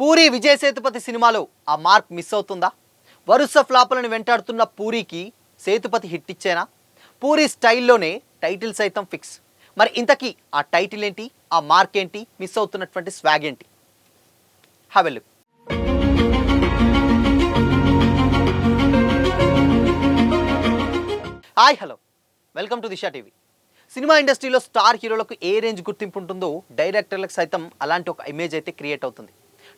పూరి విజయ్ సేతుపతి సినిమాలో ఆ mark miss అవుతుందా? వరుస ఫ్లాపులను వెంటాడుతున్న పూరికి సేతుపతి హిట్ ఇచ్చేనా? పూరి స్టైల్లోనే టైటిల్ సైతం ఫిక్స్. మరి ఇంతకీ ఆ టైటిల్ ఏంటి, ఆ మార్క్ ఏంటి, మిస్ అవుతున్నటువంటి స్వాగ్ ఏంటి? Have a look. Hi, hello, welcome to Disha TV. Cinema ఇండస్ట్రీలో స్టార్ హీరోలకు ఏ రేంజ్ గుర్తింపు ఉంటుందో డైరెక్టర్లకు సైతం అలాంటి ఒక ఇమేజ్ అయితే క్రియేట్ అవుతుంది.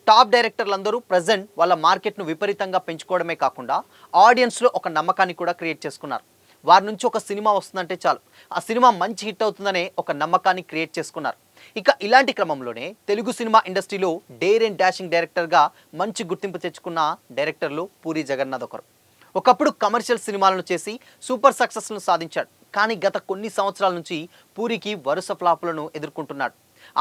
టాప్ డైరెక్టర్లందరూ ప్రజెంట్ వాళ్ళ మార్కెట్ను విపరీతంగా పెంచుకోవడమే కాకుండా ఆడియన్స్లో ఒక నమ్మకాన్ని కూడా క్రియేట్ చేసుకున్నారు. వారి నుంచి ఒక సినిమా వస్తుందంటే చాలు, ఆ సినిమా మంచి హిట్ అవుతుందనే ఒక నమ్మకాన్ని క్రియేట్ చేసుకున్నారు. ఇక ఇలాంటి క్రమంలోనే తెలుగు సినిమా ఇండస్ట్రీలో డేర్ అండ్ డాషింగ్ డైరెక్టర్గా మంచి గుర్తింపు తెచ్చుకున్న డైరెక్టర్లు పూరి జగన్నాథ్ ఒకరు. ఒకప్పుడు కమర్షియల్ సినిమాలను చేసి సూపర్ సక్సెస్ను సాధించాడు. కానీ గత కొన్ని సంవత్సరాల నుంచి పూరికి వరుస ఫ్లాపులను ఎదుర్కొంటున్నాడు.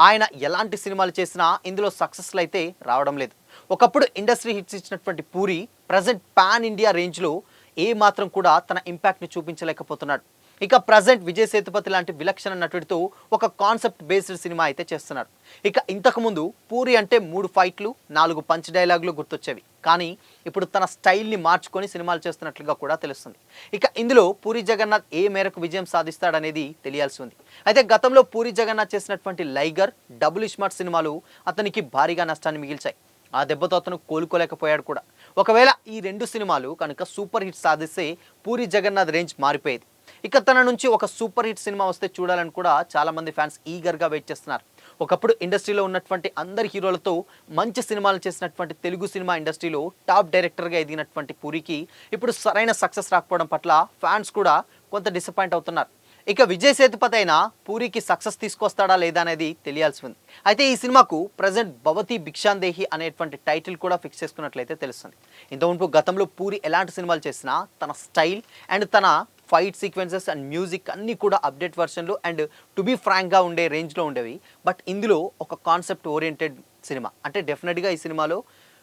ఆయన ఎలాంటి సినిమాలు చేసినా ఇందులో సక్సెస్లు అయితే రావడం లేదు. ఒకప్పుడు ఇండస్ట్రీ హిట్స్ ఇచ్చినటువంటి పూరి ప్రజెంట్ పాన్ ఇండియా రేంజ్లో ఏ మాత్రం కూడా తన ఇంపాక్ట్ని చూపించలేకపోతున్నాడు. ఇక ప్రజెంట్ విజయ్ సేతుపతి లాంటి విలక్షణ నటుడితో ఒక కాన్సెప్ట్ బేస్డ్ సినిమా అయితే చేస్తున్నారు. ఇక ఇంతకుముందు పూరి అంటే 3 ఫైట్లు 4 పంచ్ డైలాగులు గుర్తొచ్చేవి. కానీ ఇప్పుడు తన స్టైల్ని మార్చుకొని సినిమాలు చేస్తున్నట్లుగా కూడా తెలుస్తుంది. ఇక ఇందులో పూరి జగన్నాథ్ ఏ మేరకు విజయం సాధిస్తాడనేది తెలియాల్సి ఉంది. అయితే గతంలో పూరి జగన్నాథ్ చేసినటువంటి లైగర్, డబుల్ ఇస్మార్ట్ సినిమాలు అతనికి భారీగా నష్టాన్ని మిగిల్చాయి. ఆ దెబ్బతో అతను కోలుకోలేకపోయాడు కూడా. ఒకవేళ ఈ 2 సినిమాలు కనుక సూపర్ హిట్ సాధిస్తే పూరి జగన్నాథ్ రేంజ్ మారిపోయేది. ఇక తన నుంచి ఒక సూపర్ హిట్ సినిమా వస్తే చూడాలని కూడా చాలామంది ఫ్యాన్స్ ఈగర్గా వెయిట్ చేస్తున్నారు. ఒకప్పుడు ఇండస్ట్రీలో ఉన్నటువంటి అందరి హీరోలతో మంచి సినిమాలు చేసినటువంటి తెలుగు సినిమా ఇండస్ట్రీలో టాప్ డైరెక్టర్గా ఎదిగినటువంటి పూరికి ఇప్పుడు సరైన సక్సెస్ రాకపోవడం పట్ల ఫ్యాన్స్ కూడా కొంత డిసప్పాయింట్ అవుతున్నారు. ఇక విజయ్ సేతుపతి అయినా పూరికి సక్సెస్ తీసుకొస్తాడా లేదా అనేది తెలియాల్సి ఉంది. అయితే ఈ సినిమాకు ప్రజెంట్ భవతి భిక్షాందేహి అనేటువంటి టైటిల్ కూడా ఫిక్స్ చేసుకున్నట్లయితే తెలుస్తుంది. ఇంతకుముందు గతంలో పూరి ఎలాంటి సినిమాలు చేసినా తన స్టైల్ అండ్ తన ఫైట్ సీక్వెన్సెస్ అండ్ మ్యూజిక్ అన్నీ కూడా అప్డేట్ వర్షన్లు అండ్ టు బీ ఫ్రాంక్గా ఉండే రేంజ్లో ఉండేవి. బట్ ఇందులో ఒక కాన్సెప్ట్ ఓరియంటెడ్ సినిమా అంటే డెఫినెట్గా ఈ సినిమాలో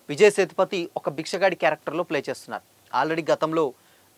విజయ్ సేతుపతి ఒక భిక్షగాడి క్యారెక్టర్లో ప్లే చేస్తున్నారు. ఆల్రెడీ గతంలో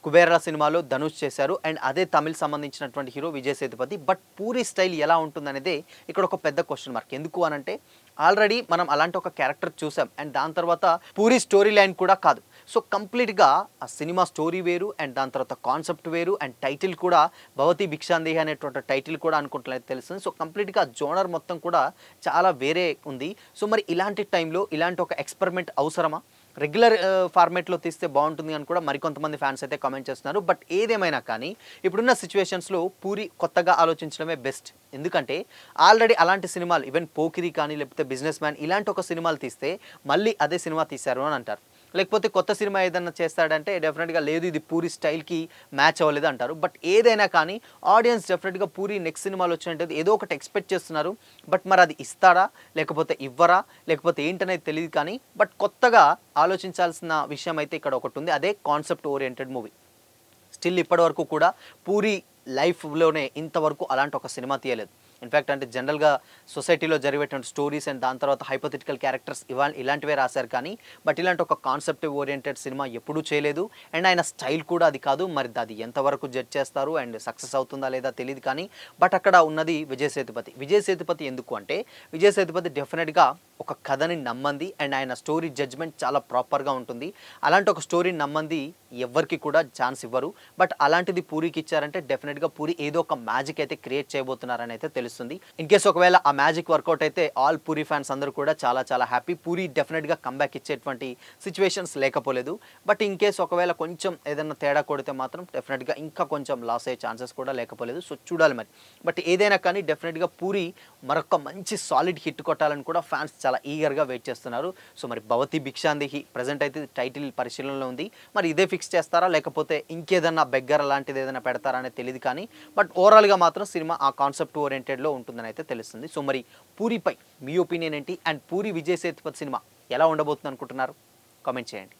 కుబేరా సినిమాలో ధనుష్ చేశారు అండ్ అదే తమిళ్ సంబంధించినటువంటి hero Vijay Sethupathi. But puri style ఎలా ఉంటుందనేదే ఇక్కడ ఒక పెద్ద క్వశ్చన్ మార్క్. ఎందుకు అనంటే ఆల్రెడీ మనం అలాంటి ఒక క్యారెక్టర్ చూసాం అండ్ దాని తర్వాత పూరి స్టోరీ లైన్ కూడా కాదు. సో కంప్లీట్గా ఆ సినిమా స్టోరీ వేరు అండ్ దాని తర్వాత కాన్సెప్ట్ వేరు అండ్ టైటిల్ కూడా భవతి భిక్షాందేహి అనేటువంటి టైటిల్ కూడా అనుకుంటున్నది తెలుస్తుంది. సో కంప్లీట్గా జోనర్ మొత్తం కూడా చాలా వేరే ఉంది. సో మరి ఇలాంటి టైంలో ఇలాంటి ఒక ఎక్స్పెరిమెంట్ అవసరమా? రెగ్యులర్ ఫార్మేట్లో తీస్తే బాగుంటుంది అని కూడా మరికొంతమంది ఫ్యాన్స్ అయితే కామెంట్ చేస్తున్నారు. బట్ ఏదేమైనా కానీ ఇప్పుడున్న సిచ్యువేషన్స్లో పూరి కొత్తగా ఆలోచించడమే బెస్ట్. ఎందుకంటే ఆల్రెడీ అలాంటి సినిమాలు ఈవెన్ పోకిరి కానీ లేకపోతే బిజినెస్ మ్యాన్ ఇలాంటి ఒక సినిమాలు తీస్తే మళ్ళీ అదే సినిమా తీశారు అని అంటారు. లేకపోతే కొత్త సినిమా ఏదైనా చేస్తాడంటే డెఫినెట్గా లేదు ఇది పూరి స్టైల్కి మ్యాచ్ అవ్వలేదు అంటారు. బట్ ఏదైనా కానీ ఆడియన్స్ డెఫినెట్గా పూరి నెక్స్ట్ సినిమాలో వచ్చినట్టు ఏదో ఒకటి ఎక్స్పెక్ట్ చేస్తున్నారు. బట్ మరి అది ఇస్తారా లేకపోతే ఇవ్వరా లేకపోతే ఏంటనేది తెలియదు. కానీ బట్ కొత్తగా ఆలోచించాల్సిన విషయం అయితే ఇక్కడ ఒకటి ఉంది, అదే కాన్సెప్ట్ ఓరియంటెడ్ మూవీ. స్టిల్ ఇప్పటి వరకు కూడా పూరి లైఫ్లోనే ఇంతవరకు అలాంటి ఒక సినిమా తీయలేదు. ఇన్ఫ్యాక్ట్ అంటే జనరల్గా సొసైటీలో జరిగేటువంటి స్టోరీస్ అండ్ దాని తర్వాత హైపోథెటికల్ క్యారెక్టర్స్ ఇలాంటివే రాశారు. కానీ బట్ ఇలాంటి ఒక కాన్సెప్ట్ ఓరియంటెడ్ సినిమా ఎప్పుడూ చేయలేదు అండ్ ఆయన స్టైల్ కూడా అది కాదు. మరి అది ఎంతవరకు జడ్జ్ చేస్తారు అండ్ సక్సెస్ అవుతుందా లేదా తెలియదు. కానీ బట్ అక్కడ ఉన్నది విజయ్ సేతుపతి. విజయ్ సేతుపతి ఎందుకు అంటే విజయ్ సేతుపతి డెఫినెట్గా ఒక కథని నమ్మంది అండ్ ఆయన స్టోరీ జడ్జ్మెంట్ చాలా ప్రాపర్గా ఉంటుంది. అలాంటి ఒక స్టోరీని నమ్మంది ఎవరికి కూడా ఛాన్స్ ఇవ్వరు. బట్ అలాంటిది పూరికి ఇచ్చారంటే డెఫినెట్గా పూరి ఏదో ఒక మ్యాజిక్ అయితే క్రియేట్ చేయబోతున్నారని అయితే తెలుస్తుంది. ఇన్ కేస్ ఒకవేళ ఆ మ్యాజిక్ వర్కౌట్ అయితే ఆల్ పూరి ఫ్యాన్స్ అందరూ కూడా చాలా చాలా హ్యాపీ. పూరి డెఫినెట్గా కంబ్యాక్ ఇచ్చేటువంటి సిచ్యువేషన్స్ లేకపోలేదు. బట్ ఇన్ కేస్ ఒకవేళ కొంచెం ఏదైనా తేడా కొడితే మాత్రం డెఫినెట్గా ఇంకా కొంచెం లాస్ అయ్యే ఛాన్సెస్ కూడా లేకపోలేదు. సో చూడాలి మరి. బట్ ఏదైనా కానీ డెఫినెట్గా పూరి మరొక మంచి సాలిడ్ హిట్ కొట్టాలని కూడా ఫ్యాన్స్ చాలా ఈగర్గా వెయిట్ చేస్తున్నారు. సో మరి భవతి భిక్షాందేహి ప్రజెంట్ అయితే టైటిల్ పరిశీలనలో ఉంది. మరి ఇదే ఫిక్స్ చేస్తారా లేకపోతే ఇంకేదన్నా బెగ్గర లాంటిది ఏదైనా పెడతారా అనేది తెలియదు. కానీ బట్ ఓవరాల్గా మాత్రం సినిమా ఆ కాన్సెప్ట్ ఓరియంటెడ్లో ఉంటుందని అయితే తెలుస్తుంది. సో మరి పూరిపై మీ ఒపీనియన్ ఏంటి అండ్ పూరి విజయ్ సేతుపతి సినిమా ఎలా ఉండబోతుంది అనుకుంటున్నారు? కామెంట్ చేయండి.